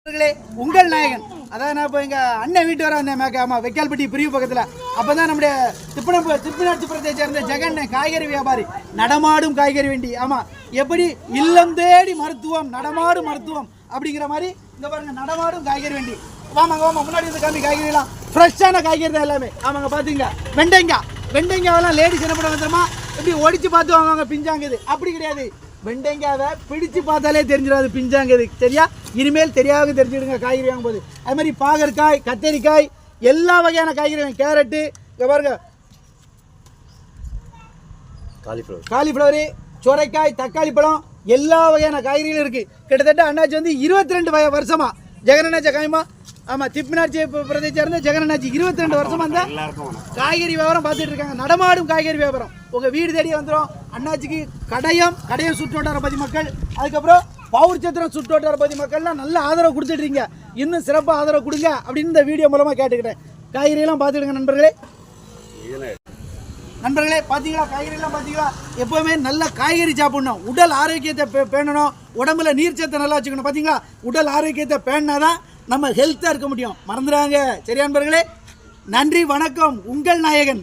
உங்கள் நாயகன். அதான் நான் இப்போ எங்கள் அண்ணன் வீட்டு வர வந்தேன் மேக்க. ஆமாம், வெக்கால்பட்டி பிரிவு பக்கத்தில். அப்போ தான் நம்முடைய திப்பினாட்சிபுரத்தை சேர்ந்த ஜெகன் காய்கறி வியாபாரி, நடமாடும் காய்கறி வண்டி. ஆமாம், எப்படி இல்லம் தேடி மருத்துவம், நடமாடும் மருத்துவம் அப்படிங்கிற மாதிரி இந்த பாருங்க, நடமாடும் காய்கறி வண்டி. வாமாங்க முன்னாடி வந்து காமி. காய்கறிலாம் ஃப்ரெஷ்ஷான காய்கறி தான் எல்லாமே. ஆமாங்க, பார்த்துங்க. வெண்டைங்காவெல்லாம் லேடிஸ் என்ன பண்ண வந்துருமா, எப்படி ஒடிச்சு பார்த்து வாங்குவாங்க, பிஞ்சாங்குது. அப்படி கிடையாது, வெண்டைங்காவை பிடிச்சு பார்த்தாலே தெரிஞ்சிடாது பிஞ்சாங்குது. சரியா? இனிமேல் தெரியாத தெரிஞ்சுடுங்க காய்கறி வாங்கும் போது. அது மாதிரி பாகற்காய், கத்தரிக்காய், எல்லா வகையான காய்கறி, கேரட்டு, இங்கே பாருங்க, காலிஃப்ளவரு, சுரைக்காய், தக்காளி பழம், எல்லா வகையான காய்கறிகளும் இருக்குது. கிட்டத்தட்ட அண்ணாச்சி வந்து 22 வருஷமா, ஜெகனண்ணாச்சி காயமா. ஆமாம், திப்பினாட்சி பிரதேசம் சேர்ந்த ஜெகனண்ணாச்சி 22 வருஷமா அந்த காய்கறி வியாபாரம் பார்த்துட்டு இருக்காங்க. நடமாடும் காய்கறி வியாபாரம் உங்கள் வீடு தேடியே வந்துடும். அண்ணாச்சிக்கு கடையம் சுற்றுவட்டார பகுதி மக்கள், அதுக்கப்புறம் பவுர் சத்திரம் சுற்றுவட்டார பகுதி மக்கள்லாம் நல்ல ஆதரவு கொடுத்துட்றீங்க. இன்னும் சிறப்பாக ஆதரவு கொடுங்க அப்படின்னு இந்த வீடியோ மூலமாக கேட்டுக்கிட்டேன். காய்கறியெல்லாம் பார்த்துக்கிடுங்க நண்பர்களே. பார்த்தீங்களா, காய்கறிலாம் பார்த்தீங்களா? எப்போவுமே நல்ல காய்கறி சாப்பிடணும், உடல் ஆரோக்கியத்தை பேணணும், உடம்புல நீர்ச்சத்தை நல்லா வச்சுக்கணும். பார்த்தீங்களா, உடல் ஆரோக்கியத்தை பேணினாதான் நம்ம ஹெல்த்தாக இருக்க முடியும். மறந்துடாங்க. சரியா நண்பர்களே? நன்றி, வணக்கம். உங்கள் நாயகன்.